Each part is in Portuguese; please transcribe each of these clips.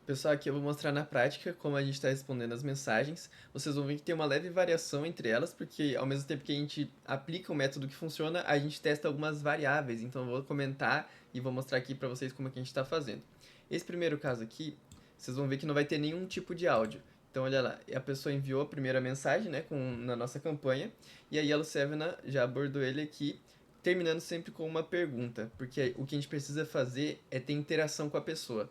Pessoal, aqui eu vou mostrar na prática como a gente está respondendo as mensagens. Vocês vão ver que tem uma leve variação entre elas, porque ao mesmo tempo que a gente aplica o método que funciona, a gente testa algumas variáveis. Então eu vou comentar e vou mostrar aqui para vocês como é que a gente está fazendo. Esse primeiro caso aqui, vocês vão ver que não vai ter nenhum tipo de áudio. Então olha lá, a pessoa enviou a primeira mensagem, né, na nossa campanha, e a Yellow Sevena já abordou ele aqui, terminando sempre com uma pergunta, porque o que a gente precisa fazer é ter interação com a pessoa.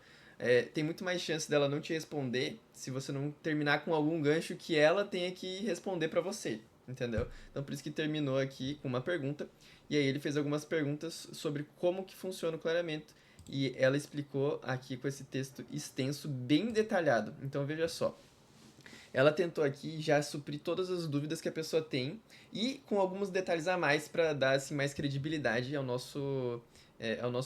Tem muito mais chance dela não te responder se você não terminar com algum gancho que ela tenha que responder pra você, entendeu? Então por isso que terminou aqui com uma pergunta, e aí ele fez algumas perguntas sobre como que funciona o clareamento, e ela explicou aqui com esse texto extenso, bem detalhado. Então veja só, ela tentou aqui já suprir todas as dúvidas que a pessoa tem e com alguns detalhes a mais para dar assim, mais credibilidade ao nosso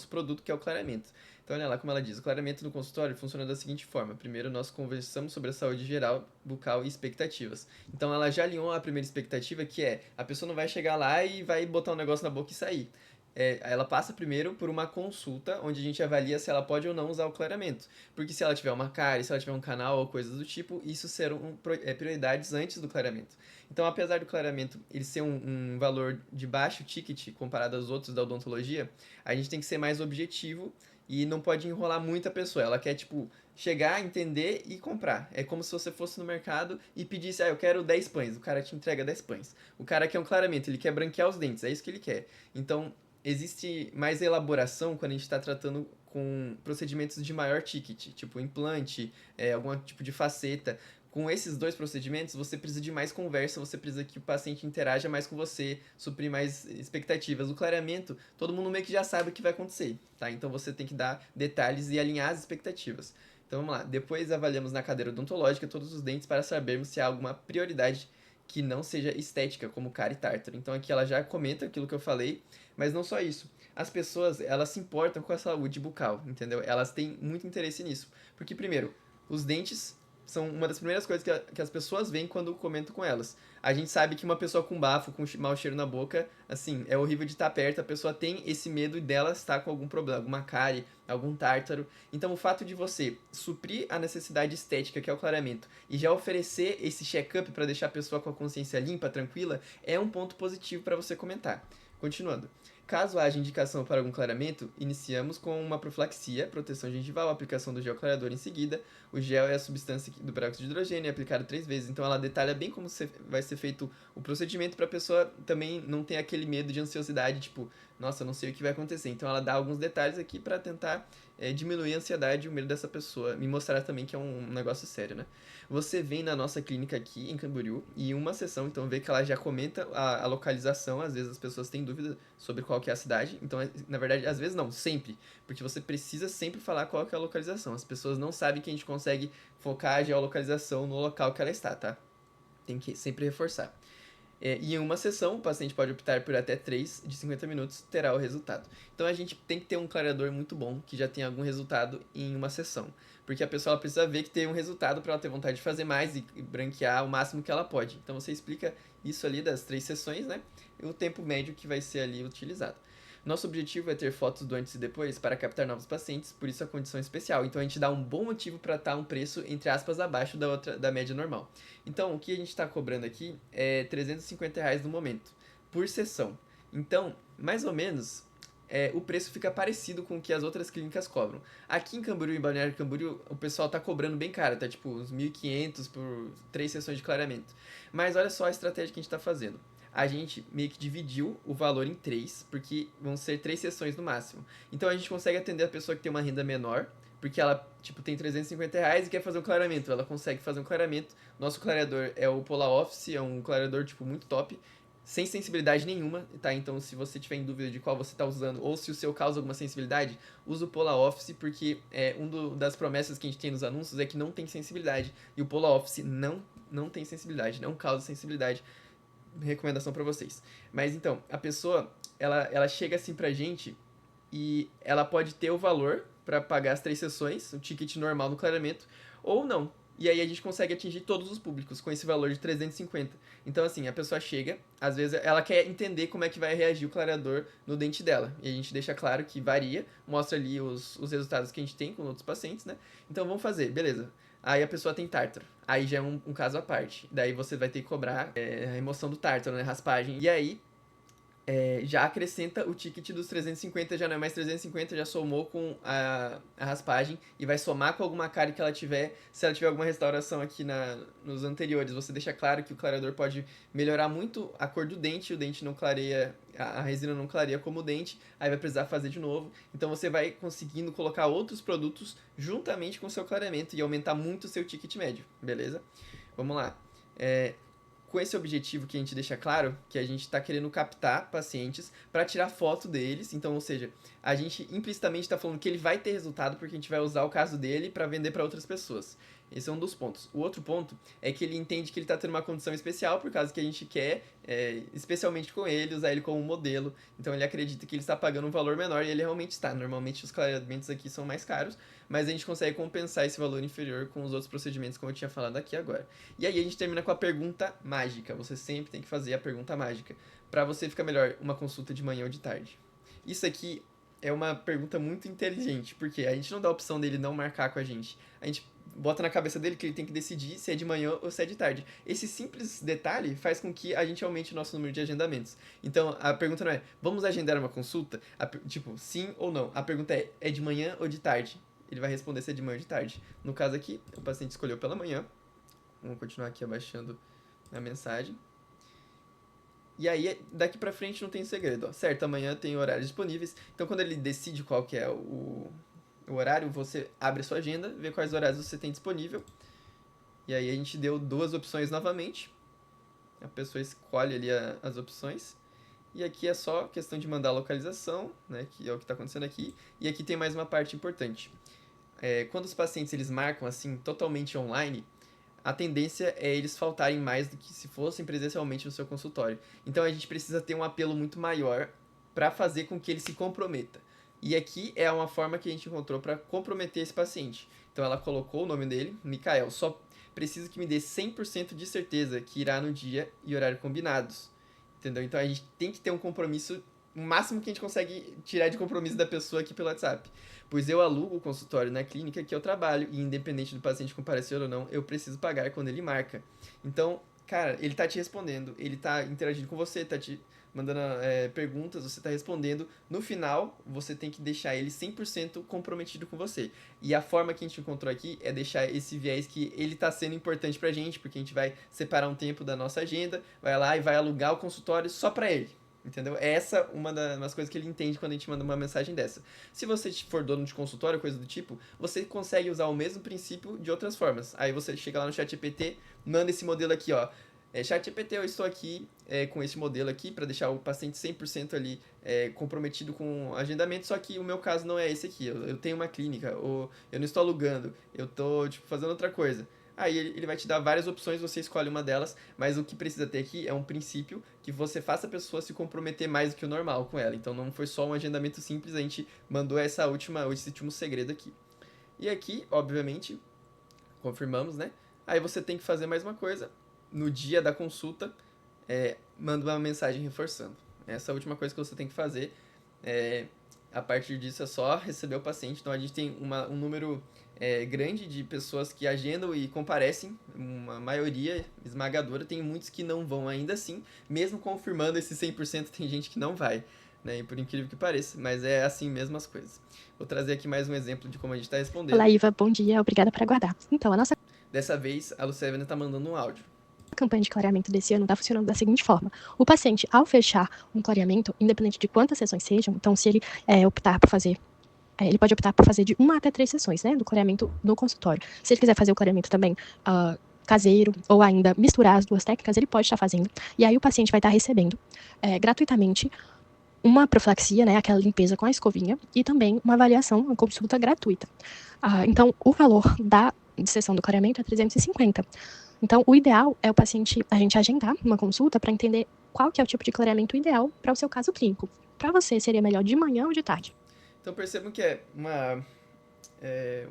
produto, que é o clareamento. Então, olha lá como ela diz: o clareamento no consultório funciona da seguinte forma: primeiro, nós conversamos sobre a saúde geral, bucal e expectativas. Então, ela já alinhou a primeira expectativa, que é a pessoa não vai chegar lá e vai botar um negócio na boca e sair. Ela passa primeiro por uma consulta, onde a gente avalia se ela pode ou não usar o clareamento. Porque se ela tiver uma cárie, se ela tiver um canal ou coisas do tipo, isso serão prioridades antes do clareamento. Então, apesar do clareamento ele ser um valor de baixo ticket comparado aos outros da odontologia, a gente tem que ser mais objetivo e não pode enrolar muito a pessoa. Ela quer, tipo, chegar, entender e comprar. É como se você fosse no mercado e pedisse: eu quero 10 pães. O cara te entrega 10 pães. O cara quer um clareamento, ele quer branquear os dentes, é isso que ele quer. Então, existe mais elaboração quando a gente está tratando com procedimentos de maior ticket, tipo implante, algum tipo de faceta. Com esses dois procedimentos, você precisa de mais conversa, você precisa que o paciente interaja mais com você, suprir mais expectativas. O clareamento, todo mundo meio que já sabe o que vai acontecer, tá? Então você tem que dar detalhes e alinhar as expectativas. Então vamos lá. Depois avaliamos na cadeira odontológica todos os dentes para sabermos se há alguma prioridade que não seja estética, como cárie e tártaro. Então aqui ela já comenta aquilo que eu falei, mas não só isso. As pessoas, elas se importam com a saúde bucal, entendeu? Elas têm muito interesse nisso. Porque, primeiro, os dentes são uma das primeiras coisas que as pessoas veem quando comento com elas. A gente sabe que uma pessoa com bafo, com mau cheiro na boca, assim, é horrível de estar perto, a pessoa tem esse medo dela estar com algum problema, alguma cárie, algum tártaro. Então, o fato de você suprir a necessidade estética, que é o clareamento, e já oferecer esse check-up para deixar a pessoa com a consciência limpa, tranquila, é um ponto positivo para você comentar. Continuando. Caso haja indicação para algum clareamento, iniciamos com uma profilaxia, proteção gengival, aplicação do gel clareador em seguida. O gel é a substância do peróxido de hidrogênio, é aplicado 3 vezes. Então ela detalha bem como vai ser feito o procedimento para a pessoa também não ter aquele medo de ansiosidade, tipo, nossa, eu não sei o que vai acontecer. Então ela dá alguns detalhes aqui para tentar diminuir a ansiedade e o medo dessa pessoa, me mostrar também que é um negócio sério, né? Você vem na nossa clínica aqui em Camboriú e em uma sessão, então vê que ela já comenta a localização, às vezes as pessoas têm dúvida sobre qual que é a cidade, então na verdade, às vezes não, sempre, porque você precisa sempre falar qual que é a localização. As pessoas não sabem que a gente consegue focar a geolocalização no local que ela está, tá? Tem que sempre reforçar. E em uma sessão, o paciente pode optar por até 3 de 50 minutos, terá o resultado. Então a gente tem que ter um clareador muito bom, que já tem algum resultado em uma sessão. Porque a pessoa precisa ver que tem um resultado para ela ter vontade de fazer mais e branquear o máximo que ela pode. Então você explica isso ali das 3 sessões, né? E o tempo médio que vai ser ali utilizado. Nosso objetivo é ter fotos do antes e depois para captar novos pacientes, por isso a condição especial. Então a gente dá um bom motivo para estar um preço, entre aspas, abaixo da média normal. Então o que a gente está cobrando aqui é R$ 350 no momento, por sessão. Então, mais ou menos, o preço fica parecido com o que as outras clínicas cobram. Aqui em Camboriú, em Balneário Camboriú, o pessoal tá cobrando bem caro, tá tipo uns 1.500 por 3 sessões de clareamento. Mas olha só a estratégia que a gente tá fazendo. A gente meio que dividiu o valor em três, porque vão ser 3 sessões no máximo. Então a gente consegue atender a pessoa que tem uma renda menor, porque ela, tipo, tem R$ 350 e quer fazer um clareamento. Ela consegue fazer um clareamento. Nosso clareador é o Polar Office, é um clareador, tipo, muito top, sem sensibilidade nenhuma, tá? Então, se você tiver em dúvida de qual você está usando ou se o seu causa alguma sensibilidade, usa o Polar Office, porque das promessas que a gente tem nos anúncios é que não tem sensibilidade. E o Polar Office não tem sensibilidade, não causa sensibilidade. Recomendação para vocês. Mas então, a pessoa, ela chega assim pra gente e ela pode ter o valor para pagar as 3 sessões, o ticket normal no clareamento, ou não. E aí a gente consegue atingir todos os públicos com esse valor de 350. Então, assim, a pessoa chega, às vezes ela quer entender como é que vai reagir o clareador no dente dela. E a gente deixa claro que varia, mostra ali os resultados que a gente tem com outros pacientes, né? Então vamos fazer, beleza. Aí a pessoa tem tártaro. Aí já é um caso à parte. Daí você vai ter que cobrar a remoção do tártaro, né? Raspagem. E aí já acrescenta o ticket dos 350, já não é mais 350, já somou com a raspagem e vai somar com alguma cárie que ela tiver. Se ela tiver alguma restauração aqui nos anteriores, você deixa claro que o clareador pode melhorar muito a cor do dente, o dente não clareia, a resina não clareia como o dente, aí vai precisar fazer de novo. Então você vai conseguindo colocar outros produtos juntamente com o seu clareamento e aumentar muito o seu ticket médio, beleza? Vamos lá. Com esse objetivo que a gente deixa claro, que a gente está querendo captar pacientes para tirar foto deles, então, ou seja, a gente implicitamente está falando que ele vai ter resultado porque a gente vai usar o caso dele para vender para outras pessoas. Esse é um dos pontos. O outro ponto é que ele entende que ele está tendo uma condição especial por causa que a gente quer, especialmente com ele, usar ele como modelo. Então ele acredita que ele está pagando um valor menor e ele realmente está. Normalmente os clareamentos aqui são mais caros, mas a gente consegue compensar esse valor inferior com os outros procedimentos, como eu tinha falado aqui agora. E aí a gente termina com a pergunta mágica. Você sempre tem que fazer a pergunta mágica para você ficar melhor uma consulta de manhã ou de tarde. Isso aqui é uma pergunta muito inteligente, porque a gente não dá a opção dele não marcar com a gente. A gente bota na cabeça dele que ele tem que decidir se é de manhã ou se é de tarde. Esse simples detalhe faz com que a gente aumente o nosso número de agendamentos. Então, a pergunta não é, vamos agendar uma consulta? Tipo, sim ou não. A pergunta é de manhã ou de tarde? Ele vai responder se é de manhã ou de tarde. No caso aqui, o paciente escolheu pela manhã. Vamos continuar aqui abaixando a mensagem. E aí, daqui pra frente não tem segredo. Ó. Certo, amanhã tem horários disponíveis. Então, quando ele decide qual que é o horário, você abre a sua agenda, vê quais horários você tem disponível. E aí a gente deu 2 opções novamente. A pessoa escolhe ali as opções. E aqui é só questão de mandar a localização, né, que é o que está acontecendo aqui. E aqui tem mais uma parte importante. Quando os pacientes eles marcam assim totalmente online, a tendência é eles faltarem mais do que se fossem presencialmente no seu consultório. Então a gente precisa ter um apelo muito maior para fazer com que ele se comprometa. E aqui é uma forma que a gente encontrou para comprometer esse paciente. Então ela colocou o nome dele, Mikael, só preciso que me dê 100% de certeza que irá no dia e horário combinados. Entendeu? Então a gente tem que ter um compromisso, o máximo que a gente consegue tirar de compromisso da pessoa aqui pelo WhatsApp. Pois eu alugo o consultório na clínica que eu trabalho e independente do paciente comparecer ou não, eu preciso pagar quando ele marca. Então, cara, ele tá te respondendo, ele tá interagindo com você, tá te mandando perguntas, você tá respondendo. No final, você tem que deixar ele 100% comprometido com você. E a forma que a gente encontrou aqui é deixar esse viés que ele tá sendo importante pra gente, porque a gente vai separar um tempo da nossa agenda, vai lá e vai alugar o consultório só pra ele. Entendeu? É essa uma das coisas que ele entende quando a gente manda uma mensagem dessa. Se você for dono de consultório, coisa do tipo, você consegue usar o mesmo princípio de outras formas. Aí você chega lá no ChatGPT, manda esse modelo aqui, ó. ChatGPT, eu estou aqui com esse modelo aqui para deixar o paciente 100% ali comprometido com o agendamento, só que o meu caso não é esse aqui. Eu tenho uma clínica, ou eu não estou alugando, eu estou tipo, fazendo outra coisa. Aí ele vai te dar várias opções, você escolhe uma delas, mas o que precisa ter aqui é um princípio que você faça a pessoa se comprometer mais do que o normal com ela. Então não foi só um agendamento simples, a gente mandou esse último segredo aqui. E aqui, obviamente, confirmamos, né? Aí você tem que fazer mais uma coisa. No dia da consulta, manda uma mensagem reforçando. Essa é a última coisa que você tem que fazer. A partir disso é só receber o paciente. Então a gente tem um número grande de pessoas que agendam e comparecem, uma maioria esmagadora, tem muitos que não vão ainda assim, mesmo confirmando esse 100% tem gente que não vai, né, e por incrível que pareça, mas é assim mesmo as coisas. Vou trazer aqui mais um exemplo de como a gente está respondendo. Olá, Iva, bom dia, obrigada por aguardar. Então, a nossa Dessa vez, a Lucélia está mandando um áudio. A campanha de clareamento desse ano está funcionando da seguinte forma: o paciente, ao fechar um clareamento, independente de quantas sessões sejam, então se ele optar por fazer ele pode optar por fazer de 1 até 3 sessões, né, do clareamento no consultório. Se ele quiser fazer o clareamento também caseiro, ou ainda misturar as duas técnicas, ele pode estar fazendo. E aí o paciente vai estar recebendo gratuitamente uma profilaxia, né, aquela limpeza com a escovinha, e também uma avaliação, uma consulta gratuita. Então, o valor de sessão do clareamento é 350. Então, o ideal é a gente agendar uma consulta para entender qual que é o tipo de clareamento ideal para o seu caso clínico. Para você, seria melhor de manhã ou de tarde? Então percebam que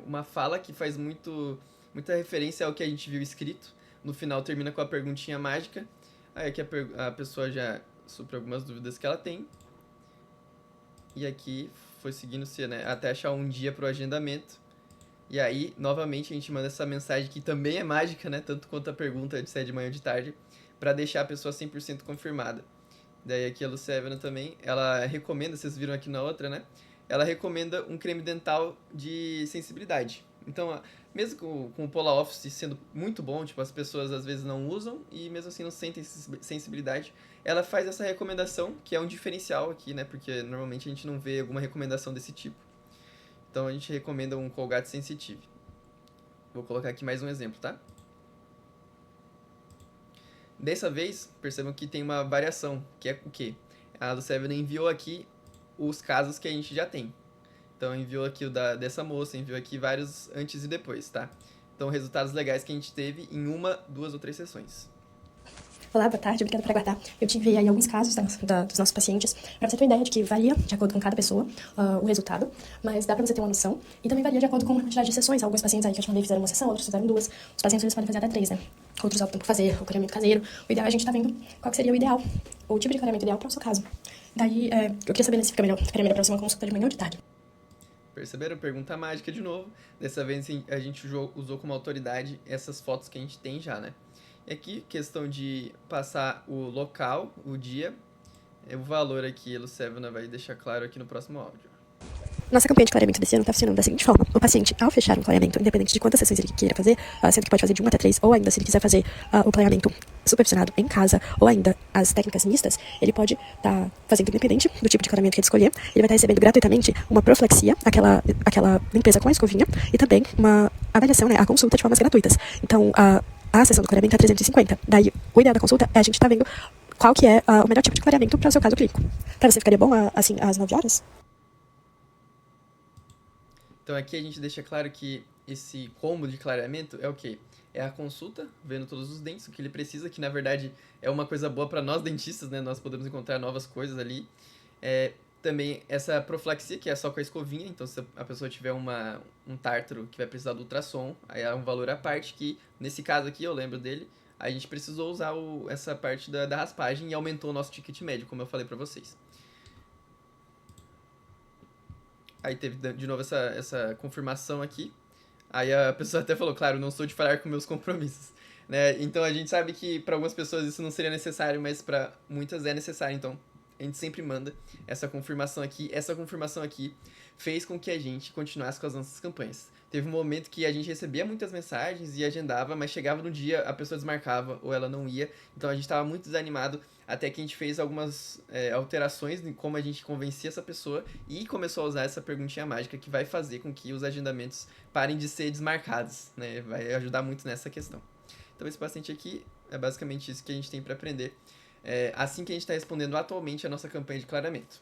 uma fala que faz muita referência ao que a gente viu escrito. No final termina com a perguntinha mágica. Aí aqui a pessoa já supre algumas dúvidas que ela tem. E aqui foi seguindo-se, né, até achar um dia para o agendamento. E aí, novamente, a gente manda essa mensagem que também é mágica, né? Tanto quanto a pergunta de se é de manhã ou de tarde, para deixar a pessoa 100% confirmada. Daí aqui a Lucévena também, ela recomenda, vocês viram aqui na outra, né? Ela recomenda um creme dental de sensibilidade. Então, mesmo com o Polar Office sendo muito bom, tipo, as pessoas às vezes não usam e mesmo assim não sentem sensibilidade, ela faz essa recomendação, que é um diferencial aqui, né? Porque normalmente a gente não vê alguma recomendação desse tipo. Então a gente recomenda um Colgate Sensitive. Vou colocar aqui mais um exemplo, tá? Dessa vez, percebam que tem uma variação, que é o quê? A Lucévena enviou aqui os casos que a gente já tem. Então enviou aqui dessa moça, enviou aqui vários antes e depois, tá? Então resultados legais que a gente teve em 1, 2 ou 3 sessões. Olá, boa tarde, obrigada por aguardar. Eu tive aí alguns casos dos nossos pacientes, para você ter uma ideia de que varia de acordo com cada pessoa o resultado, mas dá para você ter uma noção, e também varia de acordo com a quantidade de sessões. Alguns pacientes aí que eu te mandei fizeram uma sessão, outros fizeram 2, os pacientes eles podem fazer até 3, né? Outros optam por fazer o clareamento caseiro. O ideal é a gente tá vendo qual que seria o ideal, o tipo de clareamento ideal para o seu caso. Daí, eu queria saber se ficaria melhor para você uma consulta de manhã ou de tarde. Perceberam? Pergunta mágica de novo. Dessa vez a gente usou como autoridade essas fotos que a gente tem já, né? E aqui, questão de passar o local, o dia, o valor aqui, a Lucévena vai deixar claro aqui no próximo áudio. Nossa campanha de clareamento desse ano está funcionando da seguinte forma. O paciente, ao fechar um clareamento, independente de quantas sessões ele queira fazer, sendo que pode fazer de 1 até 3, ou ainda se ele quiser fazer o clareamento supervisionado em casa, ou ainda as técnicas mistas, ele pode estar fazendo independente do tipo de clareamento que ele escolher. Ele vai estar recebendo gratuitamente uma profilaxia, aquela limpeza com a escovinha, e também uma avaliação, né, a consulta de formas gratuitas. Então, a sessão do clareamento é 350. Daí, o ideal da consulta é a gente estar vendo qual que é o melhor tipo de clareamento para o seu caso clínico. Para você ficaria bom, assim, às 9 horas? Então aqui a gente deixa claro que esse combo de clareamento é o quê? É a consulta, vendo todos os dentes, o que ele precisa, que na verdade é uma coisa boa para nós dentistas, né? Nós podemos encontrar novas coisas ali. Também essa profilaxia, que é só com a escovinha, então se a pessoa tiver um tártaro que vai precisar do ultrassom, aí é um valor à parte que, nesse caso aqui, eu lembro dele, a gente precisou usar essa parte da raspagem e aumentou o nosso ticket médio, como eu falei para vocês. Aí teve de novo essa confirmação aqui. Aí a pessoa até falou, claro, não sou de falhar com meus compromissos. Né? Então a gente sabe que para algumas pessoas isso não seria necessário, mas para muitas é necessário. Então a gente sempre manda essa confirmação aqui. Essa confirmação aqui fez com que a gente continuasse com as nossas campanhas. Teve um momento que a gente recebia muitas mensagens e agendava, mas chegava no dia, a pessoa desmarcava ou ela não ia. Então a gente estava muito desanimado, até que a gente fez algumas alterações em como a gente convencia essa pessoa e começou a usar essa perguntinha mágica que vai fazer com que os agendamentos parem de ser desmarcados, né? Vai ajudar muito nessa questão. Então esse paciente aqui é basicamente isso que a gente tem para aprender assim que a gente está respondendo atualmente a nossa campanha de clareamento.